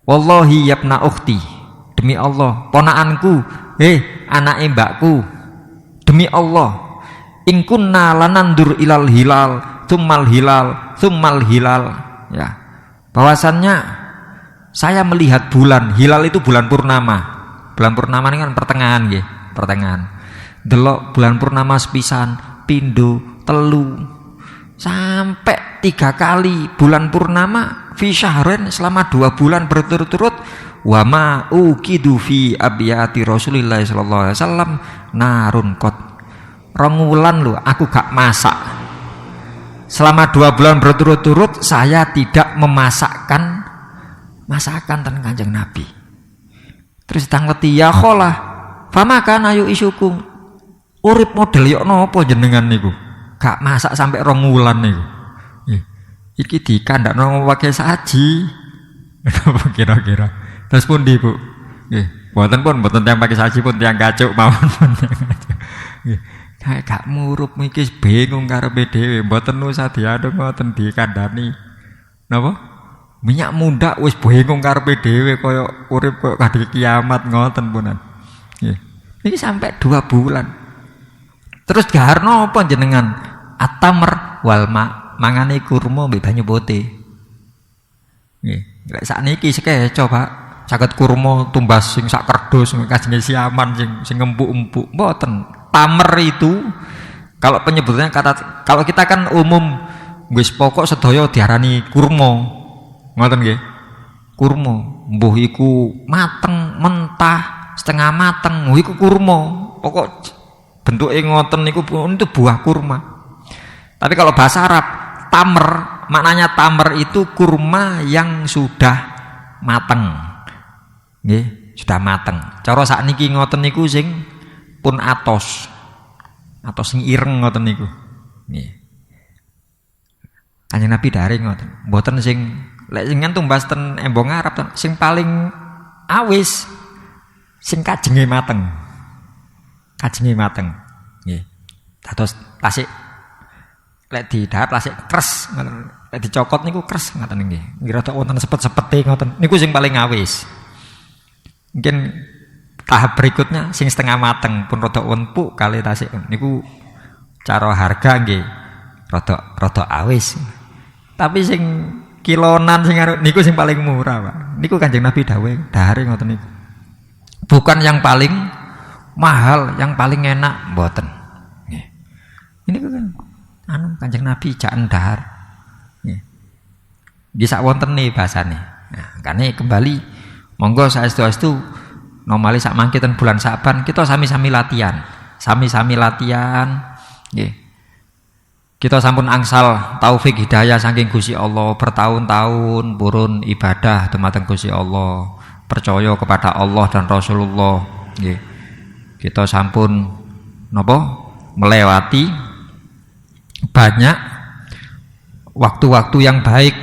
Wallahi yabna ukhti. Demi Allah, ponakanku, anake mbakku. Demi Allah, in kunna lanandur ilal hilal, tsummal hilal. Ya. Bahwasannya saya melihat bulan. Hilal itu bulan purnama. Bulan purnama ini kan pertengahan nggih, pertengahan. Delok bulan purnama sepisan, pindho, telu, sampai 3 kali bulan purnama fi syahrin selama 2 bulan berturut-turut. Wa ma uqidu fi abiyati Rasulillah sallallahu alaihi wasallam narun qat. Rengulan lho aku gak masak. Selama 2 bulan berturut-turut saya tidak memasakkan masakan ten Kanjeng Nabi. Terus tangleti ya kholah fama kana yu isukum. Urip model yo napa jenengan niku? Gak masak sampai 2 wulan niku. Iki dikandakno pakai saji. Apa kira-kira? Terus pundi, Bu? Nggih. Mboten tiyang pakai saji pun tiyang kacuk mawon pun. Nggih. Kayak gak murup mikis bingung karepe dhewe, mboten usah diadu ngoten dikandani. Napa? Minyak mundak wis bingung karepe dhewe kaya urip kaya kadhe kiamat ngoten punan. Nggih. Niki sampai 2 bulan. Terus gaharno apa jenengan? At-tamr wal mangane kurma mbek banyu putih. Nggih. Lek sakniki sekeco, Pak. Saged kurma tumbas sing sak kerdus kajenge siaman sing empuk-empuk. Mboten. Tamer itu kalau penyebutannya kalau kita kan umum wis pokok sedaya diarani kurma. Ngoten nggih. Kurma, mbuh iku mateng, mentah, setengah mateng, mbuh iku kurma. Pokok bentuke ngoten niku itu buah kurma. Tapi kalau bahasa Arab, tamer, maknanya tamer itu kurma yang sudah mateng. Nggih, sudah mateng. Cara sakniki ngoten niku sing pun atos atau sing ireng ngoten niku. Nggih. Kanjeng Nabi daring ngoten. Mboten sing lek jenengan tumbas ten embong Arab sing paling awis sing kajenge mateng. Kajenge mateng. Nggih. Dados tasik lek didahar tasik kres ngoten. Lek dicokot niku kres ngoten nggih. Nggih rada wonten sepet-sepete ngoten. Niku sing paling awis. Mungkin tahap berikutnya sing setengah mateng pun rada empuk kali tasik niku cara harga nggih rada awis. Tapi sing kilonan sing niku sing paling murah, Pak. Niku Kanjeng Nabi dawuh dahare ngoten niku. Bukan yang paling mahal, yang paling enak mboten. Nggih. Ini kan Kanjeng Nabi jaken dahar. Nggih. Bisa wonten nih bahasane. Nah, kane kembali monggo saestu-estu normali sak mangke ten bulan Saban kita sami-sami latihan. Sami-sami latihan nggih. Kita sampun angsal taufik hidayah saking Gusti Allah bertahun-tahun purun ibadah dumateng Gusti Allah, percaya kepada Allah dan Rasulullah nggih. Kita sampun napa melewati banyak waktu-waktu yang baik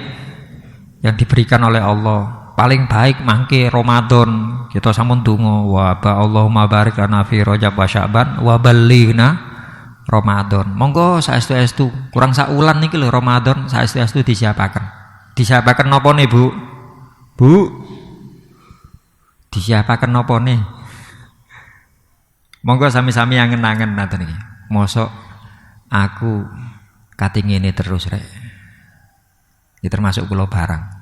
yang diberikan oleh Allah. Paling baik mangke Ramadan kita sampun donga wa Allahumma barik lana fi Rajab wa Sya'ban wa ballighna Ramadan. Monggo saestu-estu kurang sak wulan niki lho Ramadan saestu-estu disiapaken. Disiapaken napa nih, Bu? Bu. Disiapaken napa nih? Monggo sami-sami angen-angen nanten iki. Mosok aku kating ngene terus rek. Iki termasuk kula barang.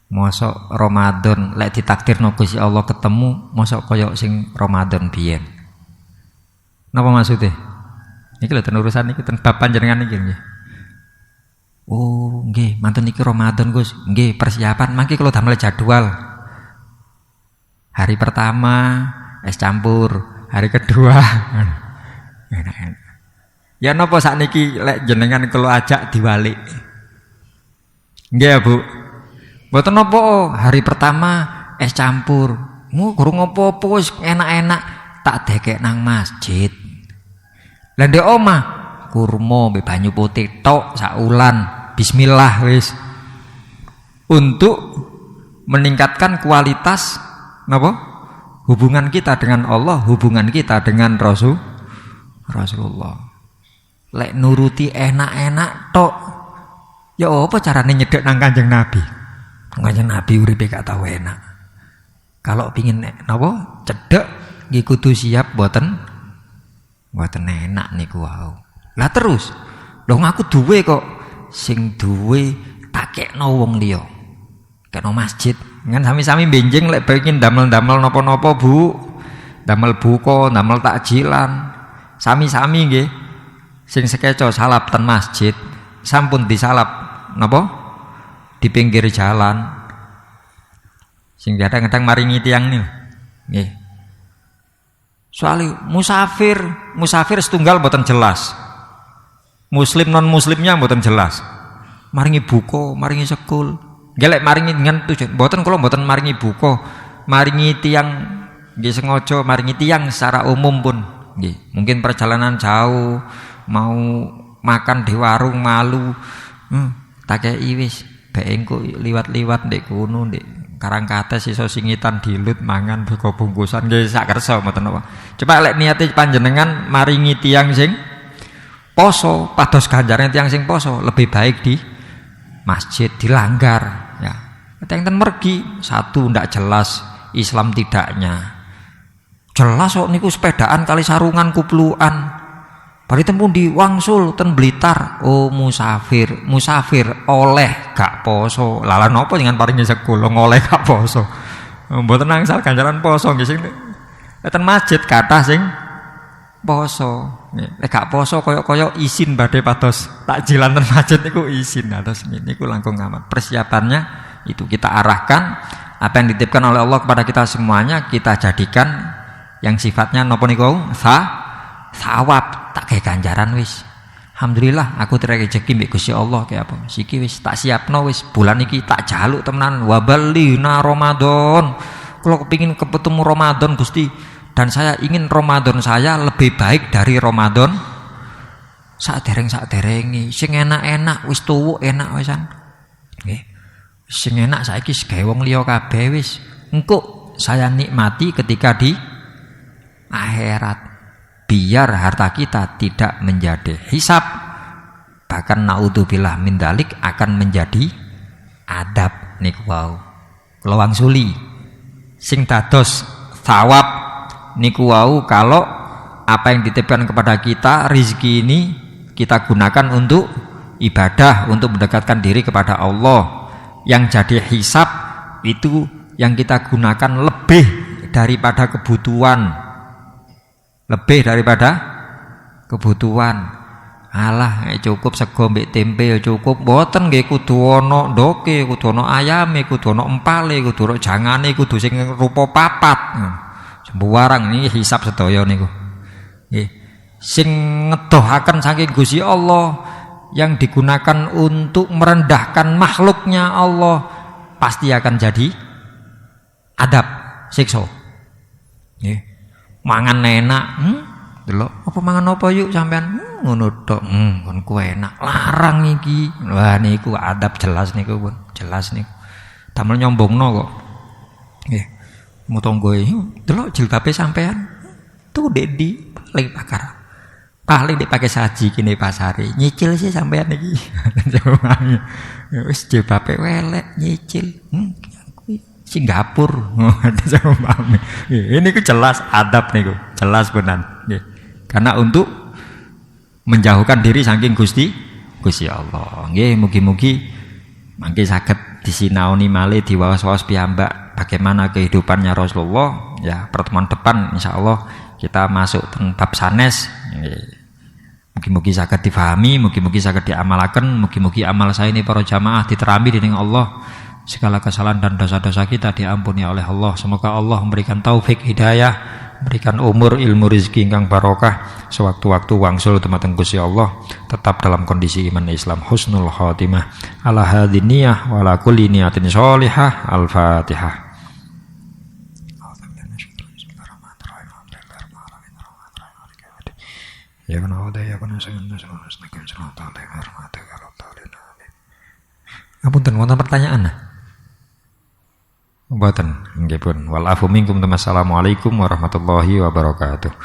Mosok Ramadan lek ditakdirno Gusti Allah ketemu mosok koyok sing Ramadan biyen. Napa maksudnya? Niki lho ten urusan niki ten bab panjenengan niki nggih. Oh, nggih, mantun niki Ramadan, Gus. Nggih, persiapan mangke kula damel jadwal. Hari pertama es campur, hari kedua enak-enak. Ya napa sakniki lek jenengan kula ajak diwalik. Nggih ya, Bu. Mboten napa hari pertama es campur. Gurung apa-apa wis enak-enak tak dekek nang masjid. Lah ndek omah kurma mbek banyu putih tok saulan. Bismillah wis. Untuk meningkatkan kualitas napa? Hubungan kita dengan Allah, hubungan kita dengan Rasulullah. Lek nuruti enak-enak tok. Ya apa carane nyedek nang Kanjeng Nabi? Kanjeng Nabi uripe gak tau enak. Kalau pingin napa cedek nggih kudu siap mboten enak niku wau. Lah terus, lho aku duwe kok sing duwe tak kekno wong liya. Kekno masjid. Kan sami-sami benjing lek pengin damel-damel napa-napa, Bu. Damel buka, damel takjilan. Sami-sami nggih. Sing sekeco salap ten masjid, sampun disalap napa? Di pinggir jalan sing kadang-kadang maringi tiang nih nggih. Soalnya musafir setunggal mboten jelas. Muslim non muslimnya mboten jelas. Maringi buka, maringi sekul. Gelek maringi dengan tujuan. Mboten kula mboten maringi buka, maringi tiang nggih sengaja maringi tiang secara umum pun nggih. Mungkin perjalanan jauh mau makan di warung malu. Tak kei wis bae engko liwat-liwat ndek kono ndek Karangkates iso singitan dilut mangan beko bungkusan nggih sak kersa mboten napa. Coba lek niate panjenengan maringi tiyang sing poso pados ganjaran tiyang sing poso lebih baik di masjid dilanggar ya. Enten mergi satu ndak jelas Islam tidaknya. Jelas kok niku sepedaan kali sarungan kupluan. Bari tempun di wangsul ten Blitar. Oh musafir oleh gak poso. Lala napa dengan paringi sekula oleh gak poso. Mboten angsal ganjaran poso nggih sing ten masjid kathah sing poso. Nek gak poso kaya isin badhe pados takjilan ten masjid niku isin. Terus niku langkung amat. Persiapannya itu kita arahkan apa yang dititipkan oleh Allah kepada kita semuanya kita jadikan yang sifatnya napa niku sawab tak kayak ganjaran wis. Alhamdulillah aku terek rezeki mbek Gusti Allah kayak apa. Siki wis tak siapno wis bulan iki tak jaluk temenan wabalina Ramadan. Kalau kepingin ketemu Ramadan Gusti dan saya ingin Ramadan saya lebih baik dari Ramadan sadereng-saderengi sing enak-enak wis tuwuk enak wisan. Nggih. Sing enak saiki gawe wong liya kabeh wis. Engko saya nikmati ketika di akhirat. Biar harta kita tidak menjadi hisab, bahkan naudzubillah min dzalik akan menjadi adab niku wau. Kula wangsuli sing dados thawab niku wau kalau apa yang dititipkan kepada kita rezeki ini kita gunakan untuk ibadah, untuk mendekatkan diri kepada Allah. Yang jadi hisab itu yang kita gunakan lebih daripada kebutuhan. Lebih daripada kebutuhan. Alah cukup sego mbek tempe ya cukup. Mboten nggih kudu ana ndoke, kudu ana ayame, kudu ana empale, kudu ana jangane, kudu sing rupa papat. Sembarang niki hisab sedaya niku. Nggih. Sing ngedohaken saking Gusti Allah yang digunakan untuk merendahkan makhluknya Allah pasti akan jadi adab, siksa. Nggih. Mangan enak, delok apa mangan apa yuk sampean ngono tok, kon ku enak, larang iki. Wah niku adab jelas niku pun, jelas niku. Damel nyombongno kok. Nggih. Mutonggo delok jilbabe sampean. Tuh Dedi paling pakar. Paling dipakai saji kene pasare. Nyicil sih sampean iki. Wis jilbabe welek nyicil. Singapura, ini ku jelas adab niku, jelas benar. Karena untuk menjauhkan diri saking Gusti Allah. Nggih, mugi-mugi mangke saged disinaoni malih diwaos-waos piyambak bagaimana kehidupannya Rasulullah. Ya, pertemuan depan insyaallah kita masuk teng bab sanes. Mugi-mugi saged difahami, mugi-mugi saged diamalaken, mugi-mugi amal saya ini para jamaah diterami dening Allah. Segala kesalahan dan dosa-dosa kita diampuni oleh Allah. Semoga Allah memberikan taufik hidayah, memberikan umur ilmu rezeki ingkang barokah, sewaktu-waktu wangsul dumateng Gusti Allah, tetap dalam kondisi iman Islam, husnul khatimah. Ala hadhihi niyah wa ala kulli niyatin sholihah. Al-Fatihah. Ya kana ya kana Apunten wonten pertanyaan. Mboten nggih pun. Wal afu minkum. Assalamualaikum warahmatullahi wabarakatuh.